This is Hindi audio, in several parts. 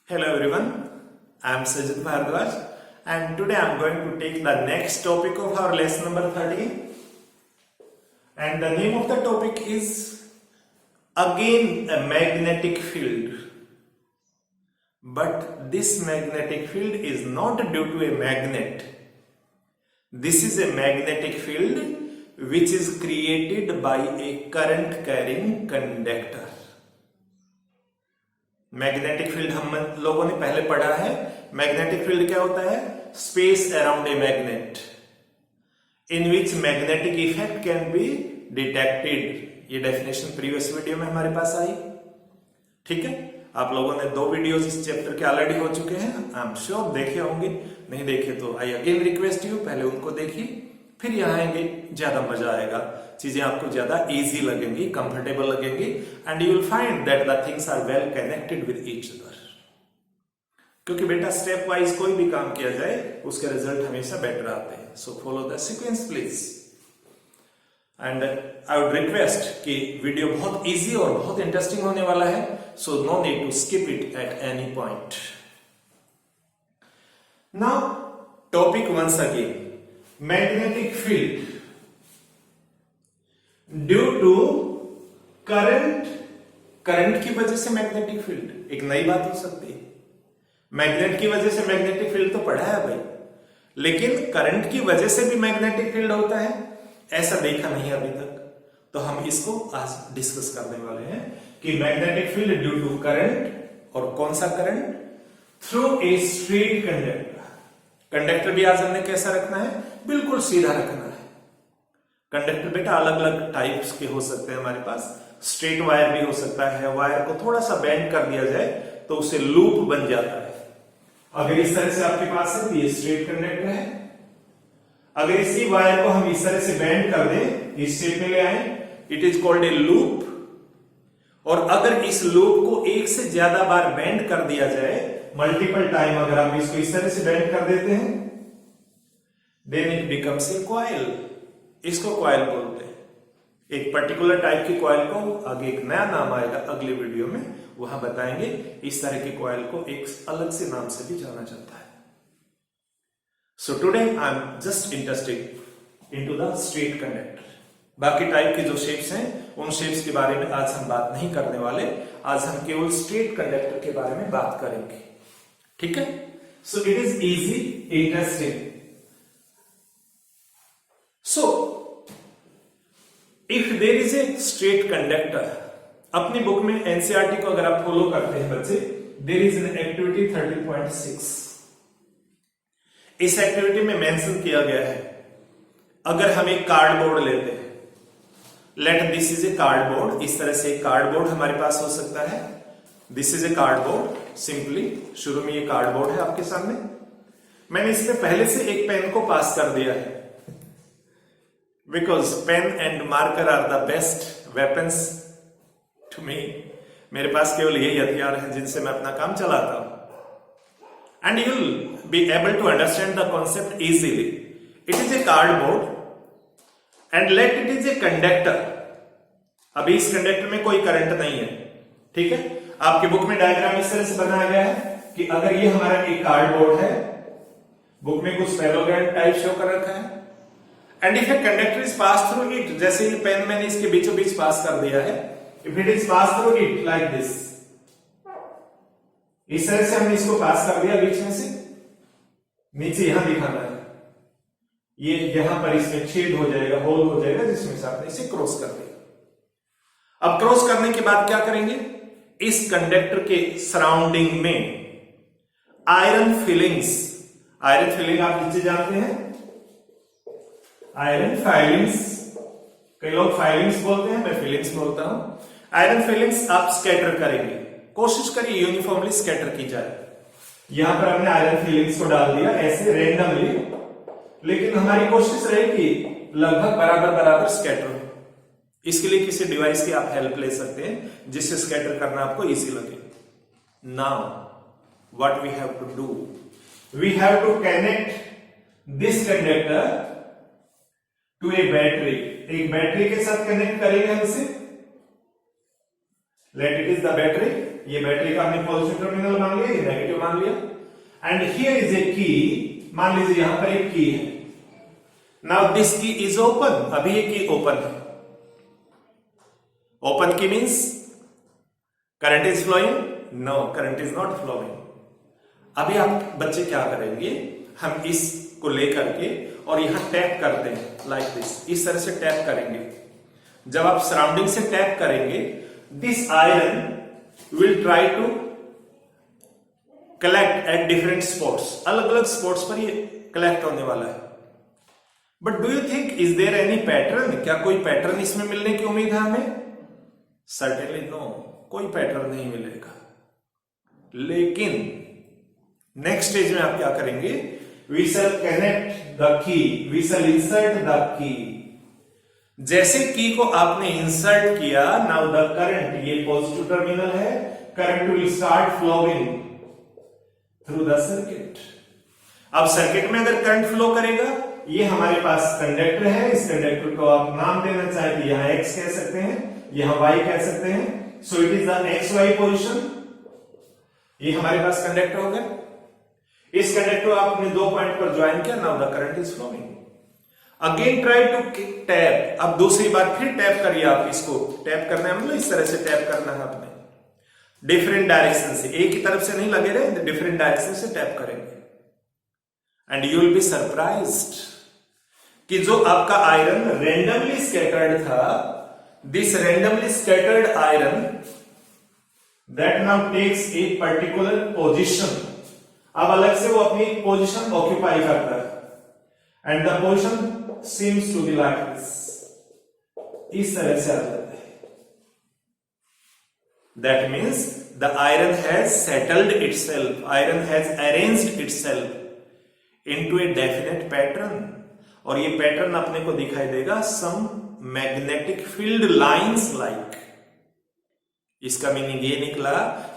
Hello everyone, I am Sajid Bhardwaj and today I am going to take the next topic of our lesson number 13 and the name of the topic is again a magnetic field. But this magnetic field is not due to a magnet. This is a magnetic field which is created by a current carrying conductor. Magnetic field हम लोगों ने पहले पढ़ा है। मैग्नेटिक फील्ड क्या होता है? Space around a magnet in which magnetic effect can be detected. ये डेफिनेशन प्रीवियस वीडियो में हमारे पास आई, ठीक है। आप लोगों ने 2 वीडियोस इस चैप्टर के ऑलरेडी हो चुके हैं, आई एम श्योर देखे होंगे। नहीं देखे तो आई अगेन रिक्वेस्ट यू, पहले उनको देखिए फिर यहाँ आएंगे, ज्यादा मजा आएगा, चीजें आपको ज्यादा इजी लगेंगी, कंफर्टेबल लगेंगी and you will find that the things are well connected with each other. क्योंकि बेटा स्टेप वाइज कोई भी काम किया जाए उसके रिजल्ट हमेशा बेटर आते हैं। So follow the sequence please and I would request कि वीडियो बहुत इजी और बहुत इंटरेस्टिंग होने वाला है, so no need to skip it at any point. Now topic once again, magnetic field due to current की वजह से मैग्नेटिक फील्ड एक नई बात हो सकती है। मैग्नेट की वजह से मैग्नेटिक फील्ड तो पढ़ा है भाई, लेकिन करंट की वजह से भी मैग्नेटिक फील्ड होता है ऐसा देखा नहीं अभी तक। तो हम इसको आज डिस्कस करने वाले हैं कि magnetic field due to current, और कौन सा current? Through a straight conductor. Conductor भी आज हमने कैसा रखना है? बिल्कुल सीधा रखना है। कंडक्टर बेटा अलग अलग टाइप्स के हो सकते हैं हमारे पास। स्ट्रेट वायर भी हो सकता है, वायर को थोड़ा सा बेंड कर दिया जाए तो उसे लूप बन जाता है। अगर इस तरह से आपके पास है तो ये स्ट्रेट कंडक्टर है। अगर इसी वायर को हम इस तरह से बेंड कर दें, इस शेप में ले आए, it is called a loop. और अगर इस लूप को एक से ज्यादा बार बेंड कर दिया जाए, मल्टीपल टाइम अगर आप इसको इस तरह से बेंड कर देते हैं, then it becomes a coil. इसको कॉइल बोलते हैं। एक पर्टिकुलर टाइप की कॉइल को आगे एक नया नाम आएगा अगले वीडियो में, वहां बताएंगे। इस तरह की कॉइल को एक अलग से नाम से भी जाना जाता है। So today I am just interested into the straight conductor. बाकी टाइप के जो शेप्स हैं उन शेप्स के बारे में आज हम बात नहीं करने वाले। आज हम केवल स्ट्रेट कंडक्टर के बारे में बात करेंगे, ठीक है। सो it is easy, interesting. So, if there is a straight conductor, अपनी बुक में एनसीईआरटी को अगर आप फॉलो करते हैं बच्चे, there is an activity 30.6। इस एक्टिविटी में मेंशन किया गया है, अगर हम एक कार्डबोर्ड लेते हैं, let this is a cardboard, इस तरह से एक कार्डबोर्ड हमारे पास हो सकता है। This is a cardboard, simply शुरू में ये कार्डबोर्ड है आपके सामने। मैंने इसमें पहले से एक पेन को पास कर दिया है, because pen and marker are the best weapons to me. मेरे पास केवल यही हथियार हैं जिनसे मैं अपना काम चलाता हूं। And you will be able to understand the concept easily. It is a cardboard and let it is a conductor. अभी इस कंडक्टर में कोई करंट नहीं है, ठीक है। आपकी बुक में डायग्राम इस तरह से बनाया गया है कि अगर ये हमारा एक कार्डबोर्ड है, बुक में कुछ पैरेललोग्राम टाइप शो कर रखा है, and if a conductor is pass through it, जैसे ये पेन मैंने इसके बीचों बीच पास कर दिया है, if it is pass through it like this, इस तरह से हमने इसको पास कर दिया बीच में से, नीचे यहां दिखाना है, ये यहां पर इसमें छेद हो जाएगा, होल हो जाएगा, जिसमें से आपने इसे क्रॉस कर दिया। अब क्रॉस करने के बाद क्या करेंगे? इस कंडक्टर के सराउंडिंग में आयरन फिलिंग्स, आयरन फिलिंग आप नीचे जानते हैं, आयरन फाइलिंग्स, कई लोग फाइलिंग्स बोलते हैं, मैं फिलिंग्स बोलता हूं। आयरन फिलिंग्स आप स्कैटर करेंगे, कोशिश करिए यूनिफॉर्मली स्कैटर की जाए। यहां पर हमने आयरन फिलिंग्स को डाल दिया ऐसे रेंडमली, लेकिन हमारी कोशिश रहेगी लगभग बराबर बराबर स्कैटर हो। इसके लिए किसी डिवाइस की आप हेल्प ले सकते हैं जिससे स्कैटर करना आपको इजी लगे। Now what we have to do, we have to connect this conductor to a battery. एक बैटरी के साथ कनेक्ट करेंगे हम इसे, let it is the battery. ये बैटरी का आपने पॉजिटिव टर्मिनल मान लिया, ये नेगेटिव मान लिया। एंड हियर इज ए की, मान लीजिए यहां पर एक की है। Now this key is open, अभी ये की ओपन है। Open key means current is flowing? No, current is not flowing. अभी आप बच्चे क्या करेंगे, हम इसको लेकर के और यहां टैप करते हैं लाइक दिस, इस तरह से टैप करेंगे। जब आप सराउंडिंग से टैप करेंगे, this iron will try to collect at different spots, अलग अलग स्पॉट्स पर ये कलेक्ट होने वाला है। But do you think is there any pattern? क्या कोई पैटर्न इसमें मिलने की उम्मीद है हमें? सर्टेनली नो, कोई पैटर्न नहीं मिलेगा। लेकिन नेक्स्ट स्टेज में आप क्या करेंगे, we shall connect the key, we shall insert the key. जैसे की को आपने इंसर्ट किया, नाउ द करंट, ये पॉजिटिव टर्मिनल है, current will start flowing through the circuit. अब सर्किट में अगर करंट फ्लो करेगा, ये हमारे पास कंडक्टर है, इस कंडक्टर को आप नाम देना चाहे तो यहां एक्स कह सकते हैं, यहां वाई कह सकते हैं। So it is the X Y position. ये हमारे पास कंडक्टर हो गया। इस कंडक्टर को आपने दो पॉइंट पर ज्वाइन किया, now the current is flowing. Again try to tap, अब दूसरी बार फिर टैप करिए। आप इसको टैप करना है, मतलब इस तरह से टैप करना है आपने, डिफरेंट डायरेक्शन से, एक ही तरफ से नहीं लगे रहे, डिफरेंट डायरेक्शन से टैप करेंगे। And you will be surprised कि जो आपका आयरन रेंडमली स्कैटर्ड था, this randomly scattered iron that now takes a particular position. अब अलग से वो अपनी पोजिशन ऑक्यूपाई करता है and the position seems to be like this, इस तरह से आ जाता है। That means the iron has settled itself, iron has arranged itself into a definite pattern. और ये पैटर्न अपने को दिखाई देगा some magnetic field lines like. इसका मीनिंग ये निकला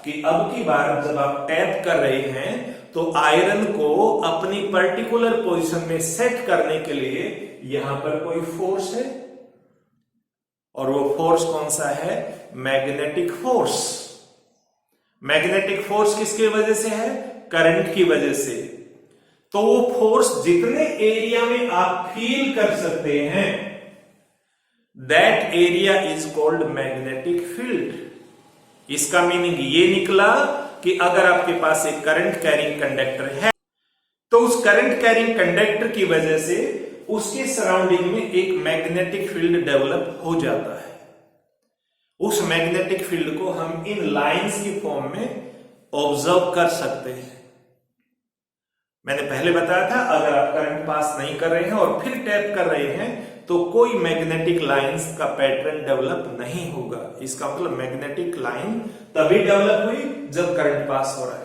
कि अब की बार जब आप टैप कर रहे हैं तो आयरन को अपनी पर्टिकुलर पोजीशन में सेट करने के लिए यहां पर कोई फोर्स है, और वो फोर्स कौन सा है? Magnetic force. मैग्नेटिक फोर्स किसकी वजह से है? करंट की वजह से। तो वो फोर्स जितने एरिया में आप फील कर सकते हैं, that area is called magnetic field. इसका मीनिंग ये निकला कि अगर आपके पास एक करंट कैरिंग कंडक्टर है, तो उस करंट कैरिंग कंडक्टर की वजह से उसके सराउंडिंग में एक मैग्नेटिक फील्ड डेवलप हो जाता है। उस मैग्नेटिक फील्ड को हम इन लाइंस की फॉर्म में ऑब्जर्व कर सकते हैं। मैंने पहले बताया था, अगर आप करंट पास नहीं कर रहे हैं और फिर टैप कर रहे हैं तो कोई मैग्नेटिक लाइंस का पैटर्न डेवलप नहीं होगा। इसका मतलब मैग्नेटिक लाइन तभी डेवलप हुई जब करंट पास हो रहा है।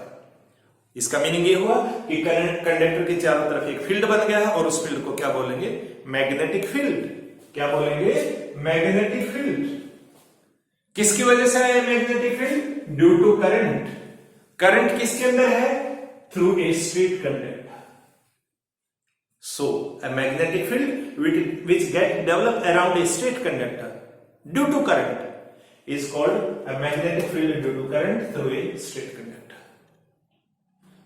इसका मीनिंग ये हुआ कि करंट कंडक्टर के चारों तरफ एक फील्ड बन गया है, और उस फील्ड को क्या बोलेंगे? Magnetic field. क्या बोलेंगे? Magnetic field. किसकी वजह से आया magnetic field? Due to current. Current किसके अंदर है? Through a straight conductor. So, a magnetic field which get developed around a straight conductor due to current is called a magnetic field due to current through a straight conductor.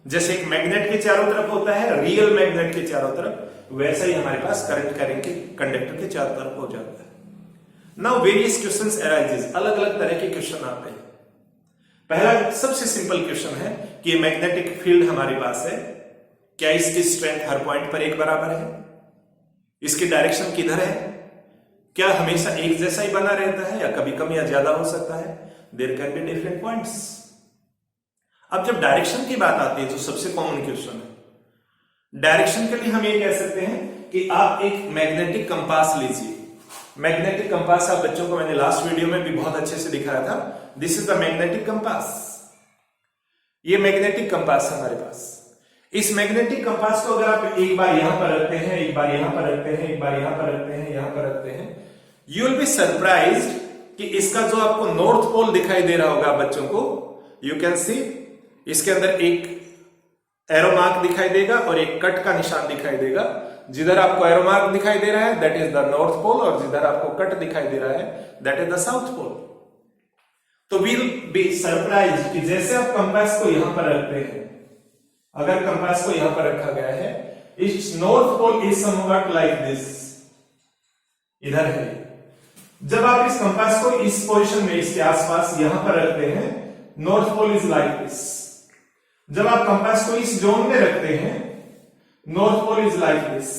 जैसे एक मैग्नेट के चारों तरफ होता है, रियल मैग्नेट के चारों तरफ, वैसा ही हमारे पास करंट कैरिंग के कंडक्टर के चारों तरफ हो जाता है। नाउ वेरियस क्वेश्चंस अराइजेस, अलग अलग तरह के क्वेश्चन आते हैं। पहला सबसे सिंपल क्वेश्चन है कि मैग्नेटिक फील्ड हमारे पास है, क्या इसकी स्ट्रेंथ हर पॉइंट पर एक बराबर है? इसकी डायरेक्शन किधर है? क्या हमेशा एक जैसा ही बना रहता है या कभी कम या ज्यादा हो सकता है? There can be different points. अब जब डायरेक्शन की बात आती है तो सबसे कॉमन क्वेश्चन है, डायरेक्शन के लिए हम ये कह सकते हैं कि आप एक मैग्नेटिक कंपास लीजिए। मैग्नेटिक कंपास आप बच्चों को मैंने लास्ट वीडियो में भी बहुत अच्छे से दिखाया था। This is the magnetic compass. ये मैग्नेटिक कंपास है हमारे पास। इस मैग्नेटिक कंपास को अगर आप एक बार यहां पर रखते हैं, एक बार यहां पर रखते हैं, एक बार यहां पर रखते हैं, यहां पर रखते हैं, यू विल बी सरप्राइज्ड कि इसका जो आपको नॉर्थ पोल दिखाई दे रहा होगा बच्चों को, यू कैन सी इसके अंदर एक एरो मार्क दिखाई देगा और एक कट का निशान दिखाई देगा। जिधर आपको एरो मार्क दिखाई दे रहा है that is the north pole, और जिधर आपको कट दिखाई दे रहा है that is the south pole. तो विल बी सरप्राइज कि जैसे आप कंपास को यहां पर रखते हैं, अगर कंपास को यहां पर रखा गया है, its north pole is something like this, इधर है। जब आप इस कंपास को इस पोजीशन में, इसके आसपास यहां पर रखते हैं, north pole is like this. जब आप कंपास को इस जोन में रखते हैं, north pole is like this.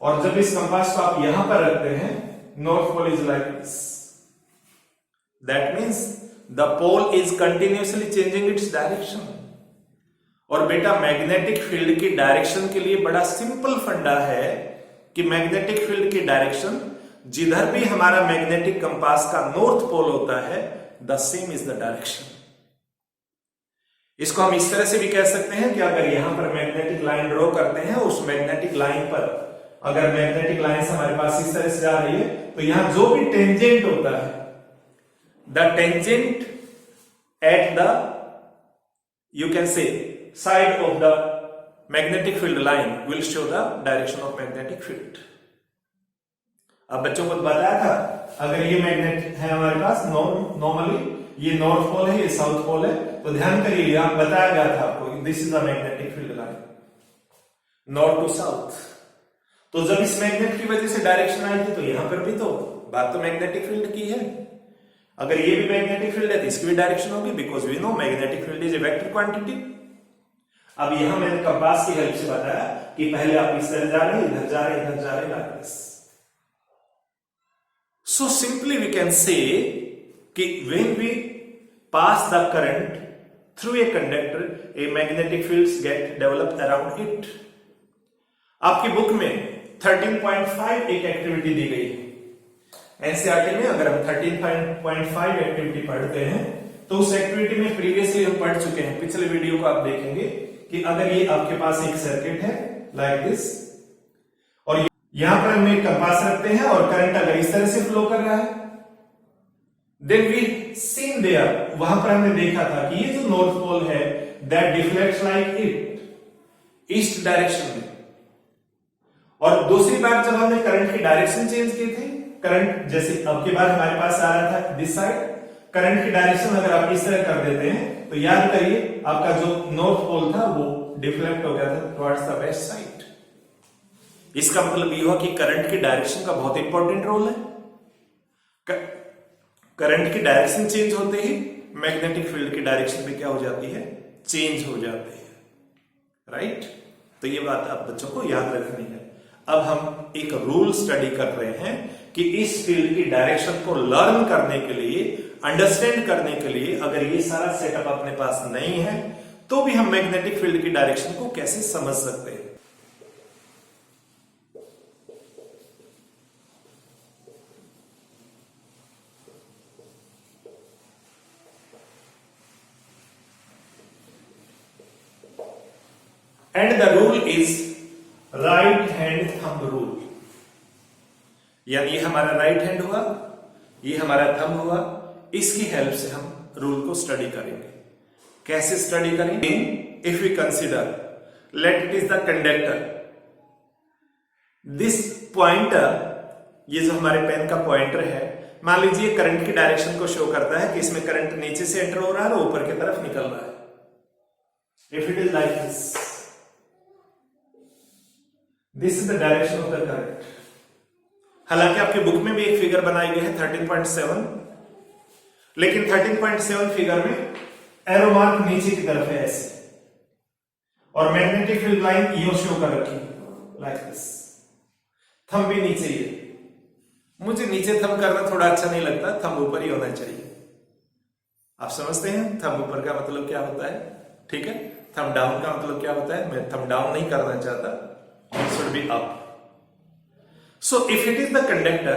और जब इस कंपास को आप यहां पर रखते हैं, north pole is like this. That means the pole is continuously changing its direction. और बेटा मैग्नेटिक फील्ड की डायरेक्शन के लिए बड़ा सिंपल फंडा है कि मैग्नेटिक फील्ड की डायरेक्शन जिधर भी हमारा मैग्नेटिक कंपास का नॉर्थ पोल होता है, the same is the direction. इसको हम इस तरह से भी कह सकते हैं कि अगर यहां पर मैग्नेटिक लाइन ड्रॉ करते हैं, उस मैग्नेटिक लाइन पर अगर मैग्नेटिक लाइन हमारे पास इस तरह से जा रही है, तो यहां जो भी टेंजेंट होता है, the tangent at the, you can say, side of the magnetic field line will show the direction of magnetic field. अब बच्चों को बताया था, अगर ये मैग्नेट है हमारे पास, नॉर्मली ये नॉर्थ पोल है, ये साउथ पोल है, तो ध्यान करिए यहां बताया गया था आपको, this is the magnetic field line, north to south. तो जब इस मैग्नेट की वजह से डायरेक्शन आई थी, तो यहां पर भी तो बात तो मैग्नेटिक फील्ड की है। अगर ये भी मैग्नेटिक फील्ड है तो इसकी भी डायरेक्शन होगी, because we know magnetic field is a vector quantity. अब यहां मैंने कंपास की हेल्प से बताया कि पहले आप इस तरह जा रहे हैं, इधर जा रहे हैं, इधर जा रहे हैं, like this. So simply we can say कि when we pass the current through a conductor, a magnetic fields get developed around it. आपकी बुक में 13.5 एक एक्टिविटी दी गई है। एनसीईआरटी में अगर हम 13.5 एक्टिविटी पढ़ते हैं, तो उस एक्टिविटी में प्रीवियसली हम पढ़ चुके हैं, पिछले वीडियो को आप देखेंगे कि अगर ये आपके पास एक सर्किट है लाइक दिस, और यहां पर हम एक कंपास रखते हैं और करंट अगर इस तरह से फ्लो कर रहा है, देन वी सीन देयर, वहां पर हमने देखा था कि ये जो नॉर्थ पोल है, that deflects like it east direction में। और दूसरी बार जब हमने करंट की डायरेक्शन चेंज की थी, करंट जैसे अब की बार हमारे पास आ रहा था दिस साइड, करंट की डायरेक्शन अगर आप इस तरह कर देते हैं, तो याद करिए आपका जो नॉर्थ पोल था वो डिफ्लेक्ट हो गया था टुवर्ड्स द वेस्ट साइड। इसका मतलब यह हुआ कि करंट की डायरेक्शन का बहुत इंपॉर्टेंट रोल है। करंट की डायरेक्शन चेंज होते ही मैग्नेटिक फील्ड की डायरेक्शन भी क्या हो जाती है, चेंज हो जाती है, राइट। तो ये बात आप बच्चों को याद रखनी है। अब हम एक रूल स्टडी कर रहे हैं कि इस फील्ड की डायरेक्शन को लर्न करने के लिए, अंडरस्टैंड करने के लिए, अगर ये सारा सेटअप अपने पास नहीं है, तो भी हम मैग्नेटिक फील्ड की डायरेक्शन को कैसे समझ सकते हैं। And the rule is right hand thumb rule। यानी ये हमारा राइट हैंड हुआ, ये हमारा थंब हुआ, इसकी हेल्प से हम रूल को स्टडी करेंगे। कैसे स्टडी करेंगे? If we consider, let it is the conductor, this pointer, ये जो हमारे पेन का पॉइंटर है, मान लीजिए करंट की डायरेक्शन को शो करता है कि इसमें करंट नीचे से एंटर हो रहा है और ऊपर की तरफ निकल रहा है। If it is like this is the direction of the current. हालांकि आपके बुक में भी एक फिगर बनाई गई है 13.7, लेकिन 13.7 फिगर में एरो मार्क नीचे की तरफ है ऐसे, और मैग्नेटिक फील्ड लाइन यो शो कर रखी लाइक दिस, थंब भी नीचे ही है। मुझे नीचे थंब करना थोड़ा अच्छा नहीं लगता, थंब ऊपर ही होना चाहिए। आप समझते हैं थंब ऊपर का मतलब क्या होता है, ठीक है। थंब डाउन का मतलब क्या होता है, मैं थंब डाउन नहीं करना चाहता, it should be up. So if it is the conductor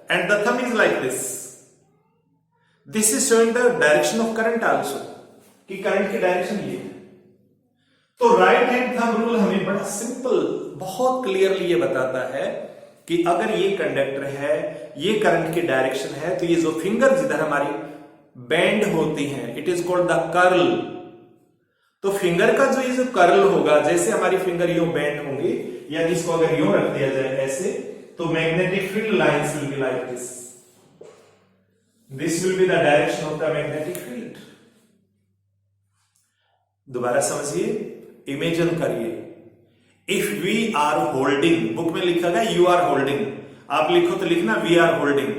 and the thumb is like this is showing the direction of current also, कि करंट की डायरेक्शन ये है। तो राइट हैंड थंब रूल हमें बड़ा सिंपल, बहुत क्लियरली ये बताता है कि अगर ये कंडक्टर है, ये करंट की डायरेक्शन है, तो ये जो फिंगर जिधर हमारी बेंड होती हैं, it is called the curl. तो फिंगर का जो ये जो कर्ल होगा, जैसे हमारी फिंगर यूं बेंड होंगी, या इसको अगर यूं रख दिया जाए ऐसे, तो magnetic field lines will be like this. This will be the direction of the magnetic field. दोबारा समझिए, इमेजिन करिए, if we are holding, book में लिखा गया यू आर होल्डिंग, आप लिखो तो लिखना we are holding.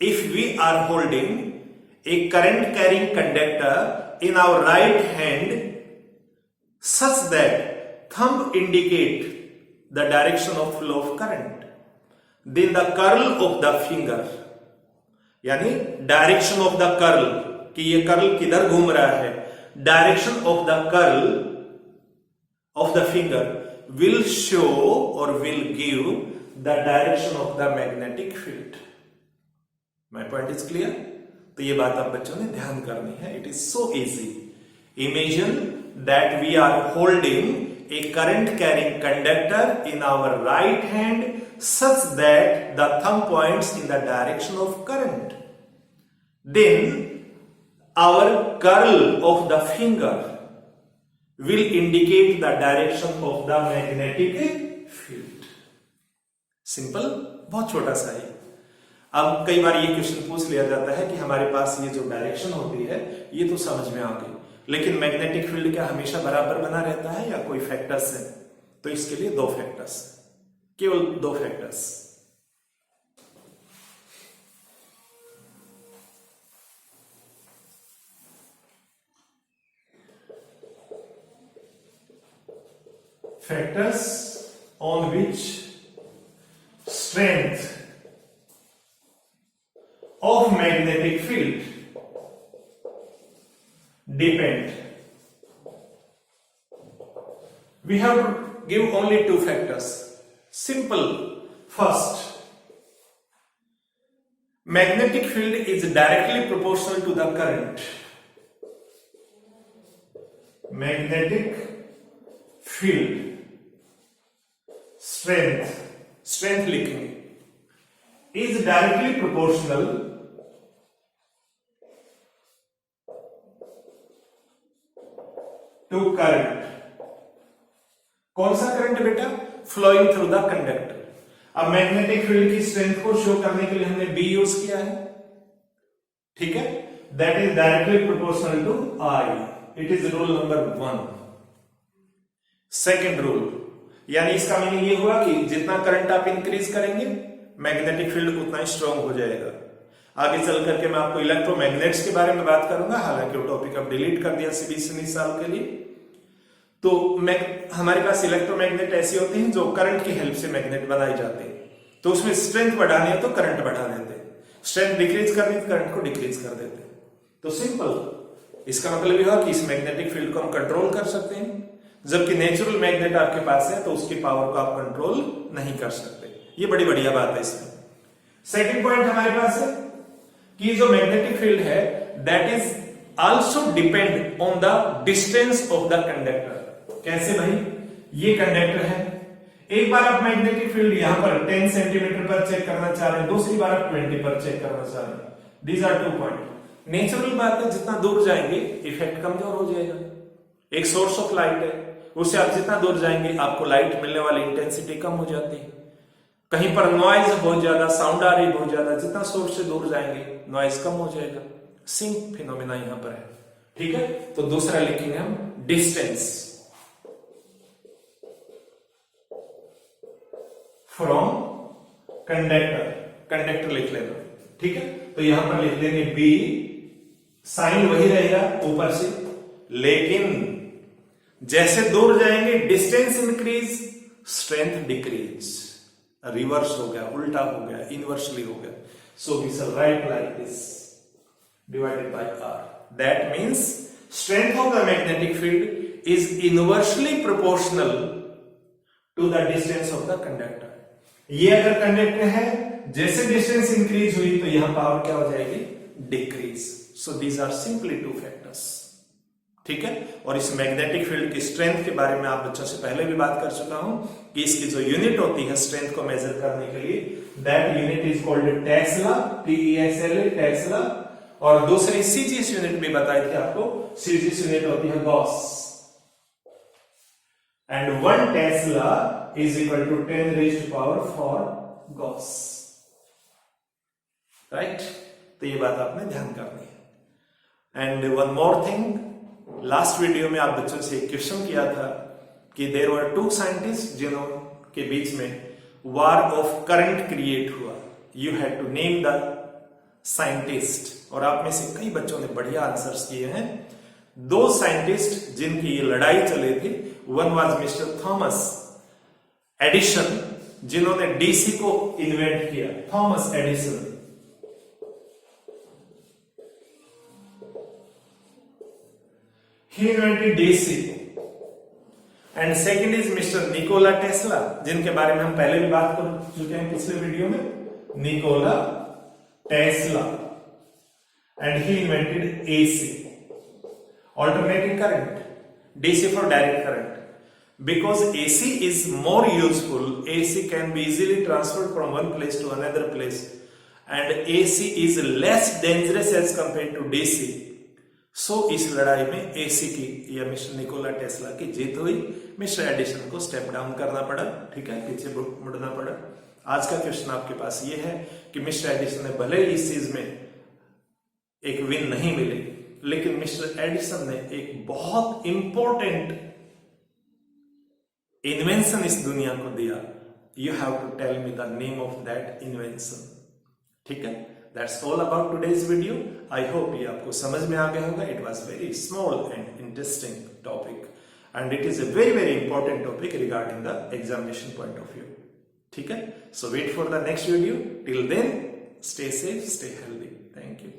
If we are holding a current carrying conductor in our right hand such that thumb indicate the direction of flow of current, then the curl of the finger, यानी डायरेक्शन ऑफ द कर्ल, कि ये कर्ल किधर घूम रहा है, direction of the curl of the finger will show और will give the direction of the magnetic field. My point is clear? तो ये बात आप बच्चों ने ध्यान करनी है। It is so easy. Imagine that we are holding a current carrying conductor in our right hand such that the thumb points in the direction of current. Then our curl of the finger will indicate the direction of the magnetic field. Simple, बहुत छोटा सा है। अब कई बार ये क्वेश्चन पूछ लिया जाता है कि हमारे पास ये जो डायरेक्शन होती है ये तो समझ में आ गई, लेकिन मैग्नेटिक फील्ड क्या हमेशा बराबर बना रहता है या कोई फैक्टर्स है? तो इसके लिए दो फैक्टर्स, केवल दो factors. Factors on which strength of magnetic field depend. We have to give only two factors. Simple. First, magnetic field is directly proportional to the current. Magnetic field strength लिखेंगे, is directly proportional to current. कौन सा करंट बेटा? Flowing through the conductor. अब मैग्नेटिक फील्ड की स्ट्रेंथ को शो करने के लिए हमने बी यूज किया है, ठीक है? That is directly proportional to I. It is rule number 1। Second rule, यानी इसका मीनिंग ये हुआ कि जितना करंट आप इंक्रीज करेंगे मैग्नेटिक फील्ड उतना ही स्ट्रांग हो जाएगा। आगे चल करके मैं आपको इलेक्ट्रोमैग्नेट्स के बारे में बात करूंगा, हालांकि वो टॉपिक अब डिलीट कर दिया 20 साल के लिए। तो हमारे पास इलेक्ट्रोमैग्नेट ऐसी होती हैं जो करंट की हेल्प से मैग्नेट बनाई जाते हैं, तो उसमें स्ट्रेंथ बढ़ानी है तो करंट बढ़ा देते हैं, स्ट्रेंथ डिक्रीज करनी तो करंट को डिक्रीज कर देते हैं। तो सिंपल, इसका मतलब यह है कि इस मैग्नेटिक फील्ड को हम कंट्रोल कर सकते हैं, जबकि नेचुरल मैग्नेट आपके पास है तो उसकी पावर को आप कंट्रोल नहीं कर सकते। ये बड़ी बढ़िया बात है इसमें। सेकेंड पॉइंट हमारे पास है कि जो मैग्नेटिक फील्ड है that is also depend on the distance of the conductor. कैसे भाई? ये कंडक्टर है, एक बार आप मैग्नेटिक फील्ड यहां पर 10 सेंटीमीटर पर चेक करना चाह रहे हैं, दूसरी बार आप 20 पर चेक करना चाह रहे हैं। These are 2 point. नेचुरल बात है, जितना दूर जाएंगे इफेक्ट कमजोर हो जाएगा। एक सोर्स ऑफ लाइट है, उससे आप जितना दूर जाएंगे आपको लाइट मिलने वाली इंटेंसिटी कम हो जाती है। कहीं पर नॉइज बहुत ज्यादा, साउंड आ रही बहुत ज्यादा, जितना सोर्स से दूर जाएंगे नॉइज कम हो जाएगा। सेम फिनोमेना यहां पर है, ठीक है? तो दूसरा लिखेंगे हम डिस्टेंस फ्रॉम कंडक्टर। कंडक्टर लिख लेना, ठीक है? तो यहां पर लिख देंगे बी, साइन वही रहेगा ऊपर से, लेकिन जैसे दूर जाएंगे distance increase, strength decrease. Reverse हो गया, उल्टा हो गया, इनवर्सली हो गया। So we shall write like this divided by R. That means strength of the magnetic field is inversely proportional to the distance of the conductor. ये अगर कंडक्टर है, जैसे डिस्टेंस इंक्रीज हुई तो यहां पावर क्या हो जाएगी? Decrease. So these are simply 2 factors, ठीक है? और इस मैग्नेटिक फील्ड की स्ट्रेंथ के बारे में आप बच्चों से पहले भी बात कर चुका हूं कि इसकी जो यूनिट होती है स्ट्रेंथ को मेजर करने के लिए, that unit is called Tesla, TESLA, Tesla. और दूसरी सीजीएस यूनिट भी बताई थी आपको, सीजीएस यूनिट होती है Gauss. And 1 Tesla is equal to 10 raised to power 4 Gauss, right? तो ये बात आपने ध्यान करनी है। And one more thing, last video में आप बच्चों से एक क्वेश्चन किया था कि देयर वर 2 साइंटिस्ट जिन्हों के बीच में वार ऑफ करंट क्रिएट हुआ। You had to name the scientist, और आप में से कई बच्चों ने बढ़िया आंसर्स किए हैं। 2 साइंटिस्ट जिनकी ये लड़ाई चली थी, one was mister Thomas Edison, जिन्होंने डीसी को इन्वेंट किया, Thomas Edison. He invented DC. And second is Mr. Nikola Tesla, जिनके बारे में हम पहले भी बात कर चुके हैं पिछले वीडियो में, Nikola Tesla. And he invented AC, alternating current, DC for direct current. Because AC is more useful, AC can be easily transferred from one place to another place, and AC is less dangerous as compared to DC. सो इस लड़ाई में एसी की या मिस्टर निकोला टेस्ला की जीत हुई। मिस्टर एडिसन को स्टेप डाउन करना पड़ा, ठीक है, पीछे मुड़ना पड़ा। आज का क्वेश्चन आपके पास ये है कि मिस्टर एडिसन ने भले ही इस चीज में एक विन नहीं मिली, लेकिन मिस्टर एडिसन ने एक बहुत इंपॉर्टेंट इन्वेंशन इस दुनिया को दिया। You have to tell me the name of that invention, ठीक है। That's all about today's video. I hope ये आपको समझ में आ गया होगा. It was very small and interesting topic, and it is a very very important topic regarding the examination point of view. ठीक है? So wait for the next video. Till then, stay safe, stay healthy. Thank you.